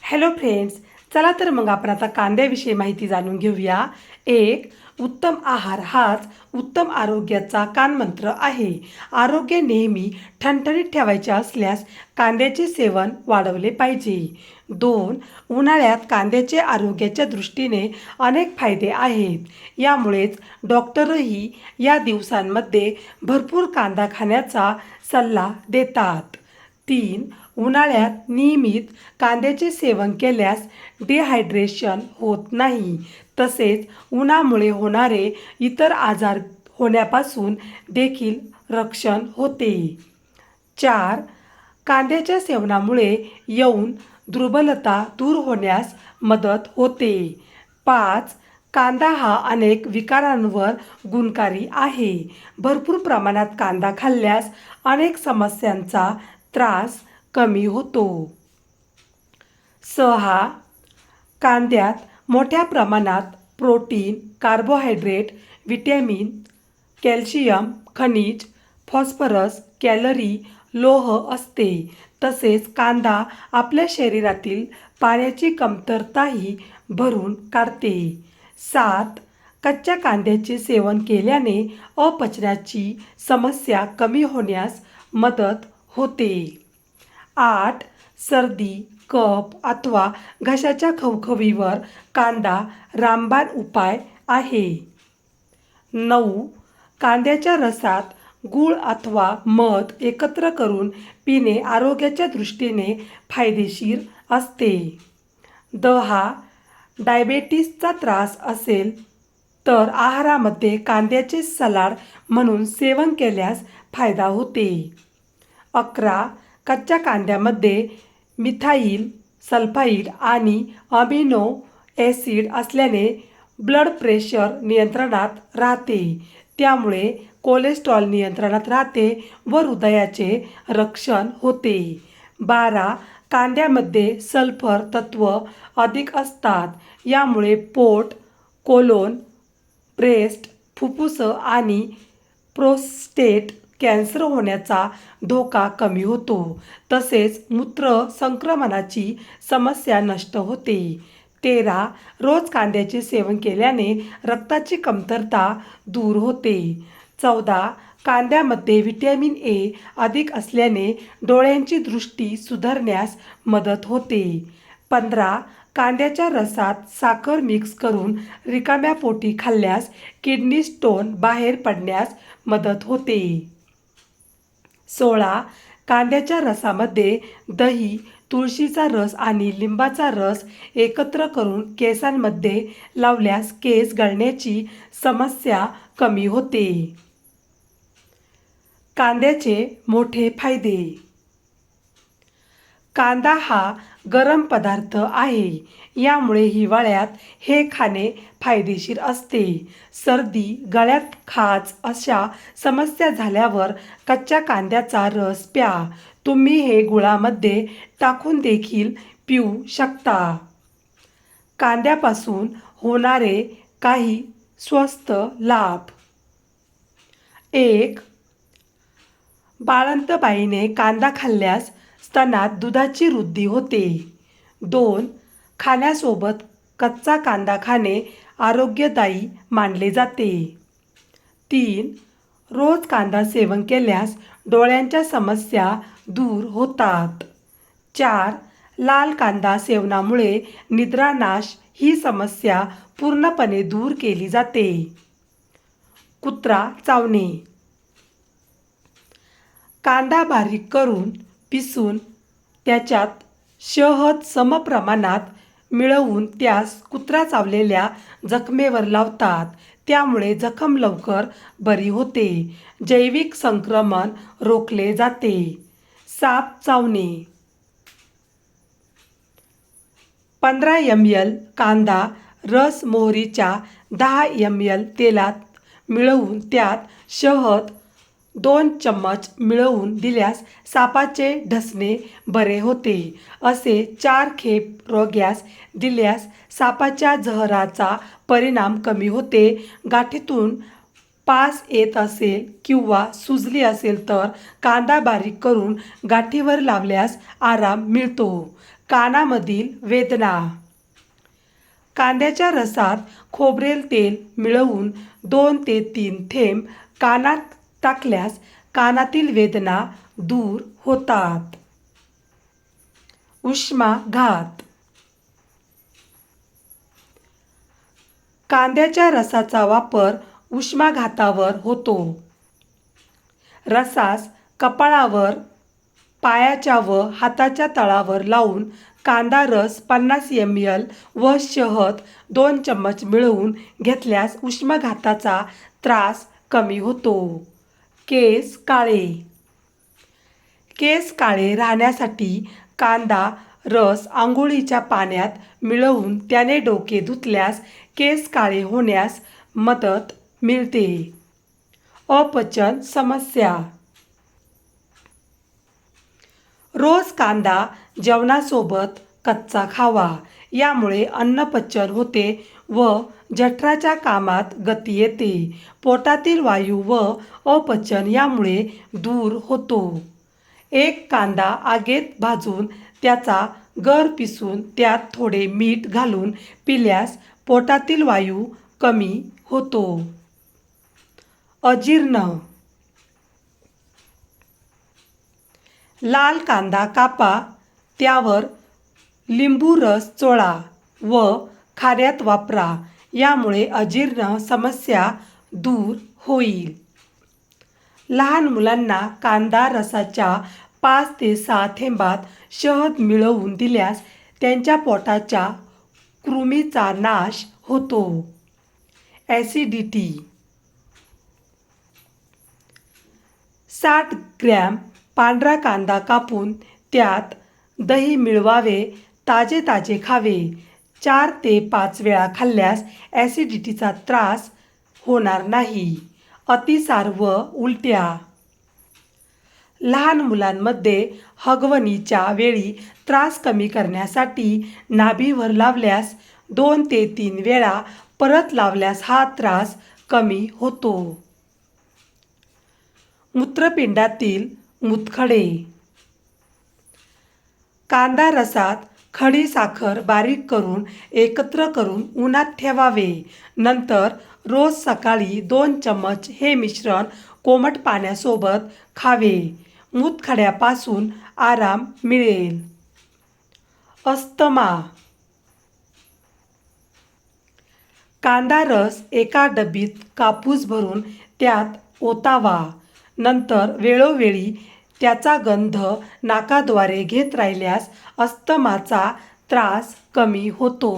Hello friends, चला तर मग आपण आता कांद्याविषयी माहिती जाणून घेऊया. एक, उत्तम आहार हाच उत्तम आरोग्याचा कानमंत्र आहे. आरोग्य नेहमी ठणठणीत ठेवायचे असल्यास कांद्याचे सेवन वाढवले पाहिजे. दोन, उन्हाळ्यात कांद्याचे आरोग्याच्या दृष्टीने अनेक फायदे आहेत. यामुळेच डॉक्टरही या दिवसांमध्ये भरपूर कांदा खाण्याचा सल्ला देतात. तीन, उन्हाळ्यात नियमित कांद्याचे सेवन केल्यास डिहायड्रेशन होत नाही, तसेच उन्हामुळे होणारे इतर आजार होण्यापासून देखील रक्षण होते. चार, कांद्याच्या सेवनामुळे यौन दुर्बलता दूर होण्यास मदत होते. पाच, कांदा हा अनेक विकारांवर गुणकारी आहे. भरपूर प्रमाणात कांदा खाल्ल्यास अनेक समस्यांचा त्रास कमी होतो. सहा, कांद्यात मोठ्या प्रमाणात प्रोटीन, कार्बोहायड्रेट, व्हिटॅमिन, कॅल्शियम, खनिज, फॉस्फरस, कॅलरी, लोह असते. तसेच कांदा आपल्या शरीरातील पाण्याची कमतरताही भरून काढते. सात, कच्च्या कांद्याचे सेवन केल्याने अपचनाची समस्या कमी होण्यास मदत होते. आठ, सर्दी, कफ अथवा घशाच्या खवखवीवर कांदा रामबाण उपाय आहे. नऊ, कांद्याच्या रसात गूळ अथवा मध एकत्र करून पिणे आरोग्याच्या दृष्टीने फायदेशीर असते. 10, डायबेटिसचा त्रास असेल तर आहारामध्ये कांद्याचे सलाड म्हणून सेवन केल्यास फायदा होते. 11, कच्च्या कांद्यामध्ये मिथाईल सल्फाइड आणि अमिनो ॲसिड असल्याने ब्लड प्रेशर नियंत्रणात राहते. त्यामुळे कोलेस्ट्रॉल नियंत्रणात राहते व हृदयाचे रक्षण होते. 12, कांद्यामध्ये सल्फर तत्व अधिक असतात. यामुळे पोट, कोलोन, ब्रेस्ट, फुफ्फुस आणि प्रोस्टेट कॅन्सर होण्याचा धोका कमी होतो. तसेच मूत्र संक्रमणाची समस्या नष्ट होते. 13, रोज कांद्याचे सेवन केल्याने रक्ताची कमतरता दूर होते. 14, कांद्यामध्ये व्हिटॅमिन ए अधिक असल्याने डोळ्यांची दृष्टी सुधारण्यास मदत होते. 15, कांद्याच्या रसात साखर मिक्स करून रिकाम्या पोटी खाल्ल्यास किडनी स्टोन बाहेर पडण्यास मदत होते. 16, कांद्याच्या रसामध्ये दही, तुळशीचा रस आणि लिंबाचा रस एकत्र करून केसांमध्ये लावल्यास केस गळण्याची समस्या कमी होते. कांद्याचे मोठे फायदे. कांदा हा गरम पदार्थ आहे. यामुळे हिवाळ्यात हे खाणे फायदेशीर असते. सर्दी, गळ्यात खाज अशा समस्या झाल्यावर कच्च्या कांद्याचा रस प्या. तुम्ही हे गुळामध्ये टाकून देखील पिऊ शकता. कांद्यापासून होणारे काही स्वस्त लाभ. 1, बाळंतबाईने कांदा खाल्ल्यास स्तनात दुधाची वृद्धी होते. 2, खाण्यासोबत कच्चा कांदा खाणे आरोग्यदायी मानले जाते. 3, रोज कांदा सेवन केल्यास डोळ्यांच्या समस्या दूर होतात. 4, लाल कांदा सेवनामुळे निद्रानाश ही समस्या पूर्णपणे दूर केली जाते. कुत्रा चावणे. कांदा बारीक करून पिसून त्याच्यात शहद समप्रमाणात मिळवून त्यास कुत्रा चावलेल्या जखमेवर लावतात. त्यामुळे जखम लवकर बरी होते. जैविक संक्रमण रोखले जाते. साप चावणे. 15 ml कांदा रस मोहरीच्या 10 ml तेलात मिळवून त्यात शहद 2 चम्मच मिळवून दिल्यास सापाचे ढसणे बरे होते. असे 4 खेप रोग्यास दिल्यास सापाच्या जहराचा परिणाम कमी होते. गाठीतून पास येत असेल किंवा सुजली असेल तर कांदा बारीक करून गाठीवर लावल्यास आराम मिळतो. कानामधील वेदना. कांद्याच्या रसात खोबरेल तेल मिळवून 2 ते 3 थेंब कानात टाकल्यास कानातील वेदना दूर होतात. उष्माघात. कांद्याच्या रसाचा वापर उष्माघातावर होतो. रसास कपाळावर, पायाच्या व हाताच्या तळावर लावून कांदा रस 50 ml व शहद 2 चम्मच मिळवून घेतल्यास उष्माघाताचा त्रास कमी होतो. केस काळे. केस काळे राहण्यासाठी कांदा रस आंघोळीच्या पाण्यात मिळवून त्याने डोके धुतल्यास केस काळे होण्यास मदत मिळते. अपचन समस्या. रोज कांदा जेवणासोबत कच्चा खावा. यामुळे अन्नपचन होते व जठराच्या कामात गती येते. पोटातील वायू व अपचन यामुळे दूर होतो. एक कांदा आगीत भाजून त्याचा गर पिसून त्यात थोडे मीठ घालून पिल्यास पोटातील वायू कमी होतो. अजीर्ण. लाल कांदा कापा, त्यावर लिंबू रस चोळा व खाण्यात वापरा. यामुळे अजीर्ण समस्या दूर होईल. लहान मुलांना कांदा रसाच्या 5 ते 6 थेंबात शहद मिळवून दिल्यास त्यांच्या पोटाच्या कृमीचा नाश होतो. ॲसिडिटी. 60 ग्रॅम पांढरा कांदा कापून त्यात दही मिळवावे. ताजे खावे. 4 ते 5 वेळा खाल्ल्यास ॲसिडिटीचा त्रास होणार नाही. अतिसार व उलट्या. लहान मुलांमध्ये हगवणीच्या वेळी त्रास कमी करण्यासाठी नाभीवर लावल्यास 2 ते 3 वेळा परत लावल्यास हा त्रास कमी होतो. मूत्रपिंडातील मूतखडे. कांदा रसात खडी साखर बारीक करून एकत्र करून उन्हात ठेवावे. नंतर रोज सकाळी 2 चम्मच हे मिश्रण कोमट पाण्यासोबत खावे. मूतखड्यापासून आराम मिळेल. अस्थमा. कांदा रस एका डबीत कापूस भरून त्यात ओतावा. नंतर वेळोवेळी त्याचा गंध नाकाद्वारे घेत राहिल्यास अस्थमाचा त्रास कमी होतो.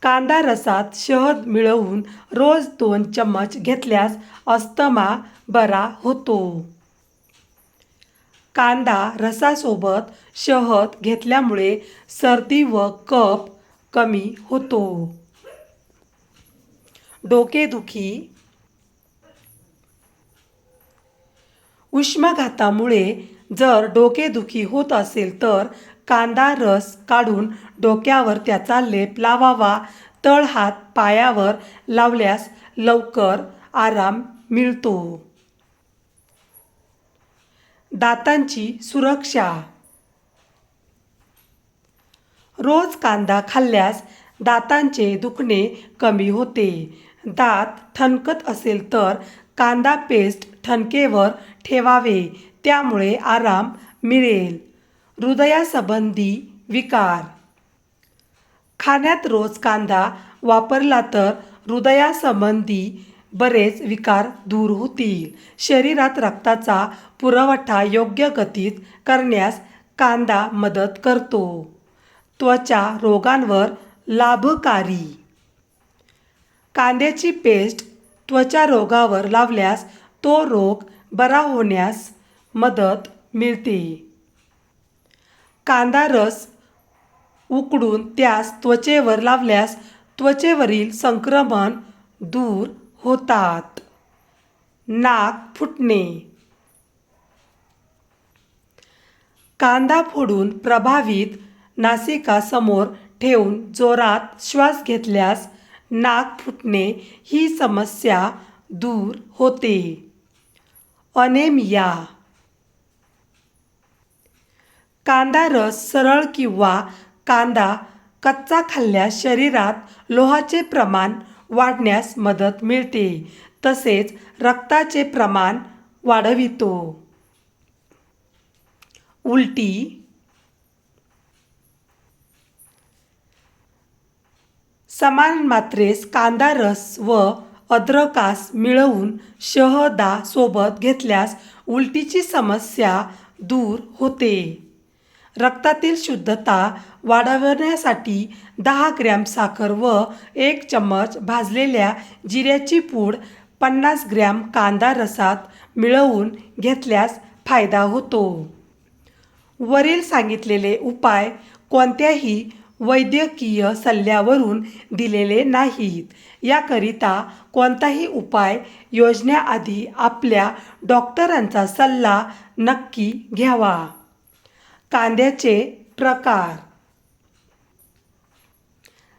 कांदा रसात शहद मिळवून रोज 2 चम्मच घेतल्यास अस्थमा बरा होतो. कांदा रसासोबत शहद घेतल्यामुळे सर्दी व कफ कमी होतो. डोकेदुखी. उष्माघातामुळे जर डोकेदुखी होत असेल तर कांदा रस काढून डोक्यावर त्याचा लेप लावावा. तळहात पायावर लावल्यास लवकर आराम मिळतो. दातांची सुरक्षा. रोज कांदा खाल्ल्यास दातांचे दुखणे कमी होते. दात ठणकत असेल तर कांदा पेस्ट ठणकेवर ठेवावे. त्यामुळे आराम मिळेल. हृदयासंबंधी विकार. खाण्यात रोज कांदा वापरला तर हृदयासंबंधी बरेच विकार दूर होतील. शरीरात रक्ताचा पुरवठा योग्य गतीत करण्यास कांदा मदत करतो. त्वचा रोगांवर लाभकारी. कांद्याची पेस्ट त्वचा रोगावर लावल्यास तो रोग बरा होण्यास मदत मिळते. कांदा रस उकळून त्यास त्वचेवर लावल्यास त्वचेवरील संक्रमण दूर होतात. नाक फुटणे. कांदा फोडून प्रभावित नासिकासमोर ठेवून जोरात श्वास घेतल्यास नाक फुटणे ही समस्या दूर होते. अनेमिया. कांदा रस सरळ किंवा कांदा कच्चा खाल्ल्यास शरीरात लोहाचे प्रमाण वाढण्यास मदत मिळते, तसेच रक्ताचे प्रमाण वाढवितो. उलटी, समान मात्रेस कांदा रस व अद्रकास मिळवून शहदा सोबत घेतल्यास उलटीची समस्या दूर होते. रक्तातील शुद्धता वाढवण्यासाठी 10 ग्रॅम साखर व 1 चम्मच भाजलेल्या जिऱ्याची पूड 50 ग्रॅम कांदा रसात मिळवून घेतल्यास फायदा होतो. वरील सांगितलेले उपाय कोणत्याही वैद्यकीय सल्ल्यावरून दिलेले नाहीत. याकरिता कोणताही उपाय योजण्याआधी आपल्या डॉक्टरांचा सल्ला नक्की घ्यावा. कांद्याचे प्रकार.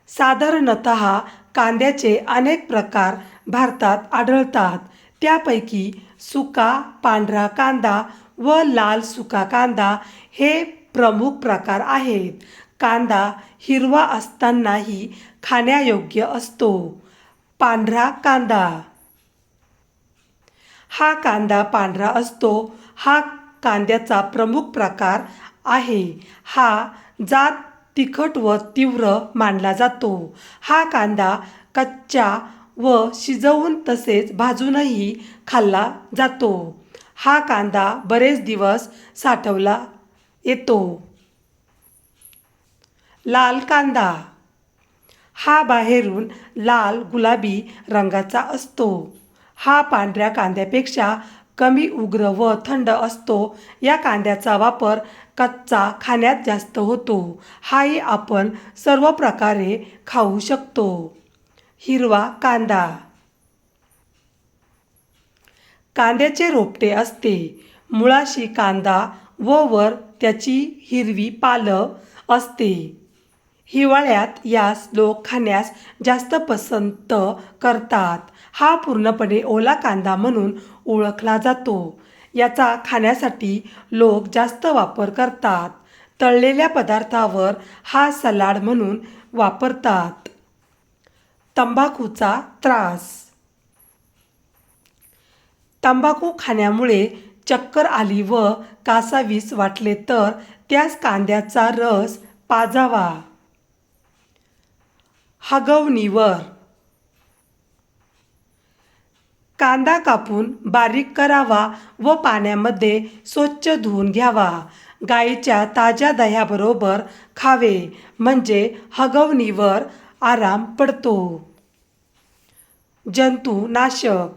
साधारणतः कांद्याचे अनेक प्रकार भारतात आढळतात. त्यापैकी सुका पांढरा कांदा व लाल सुका कांदा हे प्रमुख प्रकार आहेत. कांदा हिरवा असतानाही खाण्यायोग्य असतो. पांढरा कांदा. हा कांदा पांढरा असतो. हा कांद्याचा प्रमुख प्रकार आहे. हा जात तिखट व तीव्र मानला जातो. हा कांदा कच्चा व शिजवून तसेच भाजूनही खाल्ला जातो. हा कांदा बरेच दिवस साठवला येतो. लाल कांदा. हा बाहेरून लाल गुलाबी रंगाचा असतो. हा पांढऱ्या कांद्यापेक्षा कमी उग्र व थंड असतो. या कांद्याचा वापर कच्चा खाण्यात जास्त होतो. हाही आपण सर्व प्रकारे खाऊ शकतो. हिरवा कांदा. कांद्याचे रोपटे असते. मुळाशी कांदा व वर त्याची हिरवी पालं असते. हिवाळ्यात यास लोक खाण्यास जास्त पसंत करतात. हा पूर्णपणे ओला कांदा म्हणून ओळखला जातो. याचा खाण्यासाठी लोक जास्त वापर करतात. तळलेल्या पदार्थावर हा सलाड म्हणून वापरतात. तंबाखूचा त्रास. तंबाखू खाण्यामुळे चक्कर आली व कासावीस वाटले तर त्यास कांद्याचा रस पाजावा. हगवणीवर. कांदा कापून बारीक करावा व पाण्यामध्ये स्वच्छ धुवून घ्यावा. गाईच्या ताज्या दह्याबरोबर खावे म्हणजे हगवणीवर आराम पडतो. जंतुनाशक.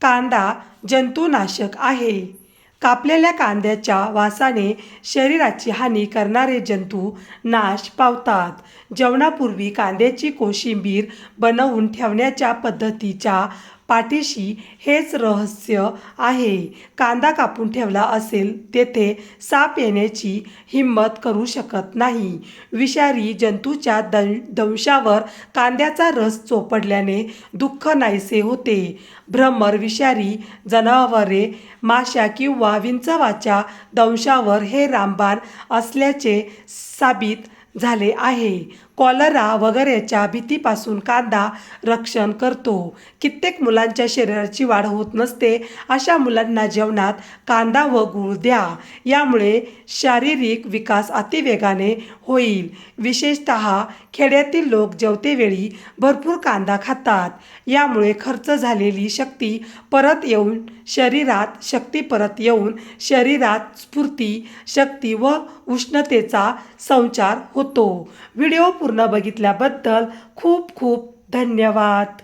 कांदा जंतुनाशक आहे. कापलेल्या कांद्याच्या वासाने शरीराची हानी करणारे जंतू नाश पावतात. जेवणापूर्वी कांद्याची कोशिंबीर बनवून ठेवण्याच्या पद्धतीच्या पाठीशी हेच रहस्य आहे. कांदा कापून ठेवला असेल तेथे साप येण्याची हिंमत करू शकत नाही. विषारी जंतूच्या दंशावर कांद्याचा रस चोपडल्याने दुःख नाहीसे होते. भ्रमर, विषारी जनावरे, माशा किंवा विंचवाच्या दंशावर हे रामबाण असल्याचे साबित झाले आहे. कॉलरा वगैरेच्या भीतीपासून कांदा रक्षण करतो. कित्येक मुलांच्या शरीराची वाढ होत नसते. अशा मुलांना जेवणात कांदा व गूळ द्या. यामुळे शारीरिक विकास अतिवेगाने होईल. विशेषतः खेड्यातील लोक जेवतेवेळी भरपूर कांदा खातात. यामुळे खर्च झालेली शक्ती परत येऊन शरीरात स्फूर्ती, शक्ती व उष्णतेचा संचार होतो. व्हिडिओ पूर्ण बघितल्याबद्दल खूप खूप धन्यवाद.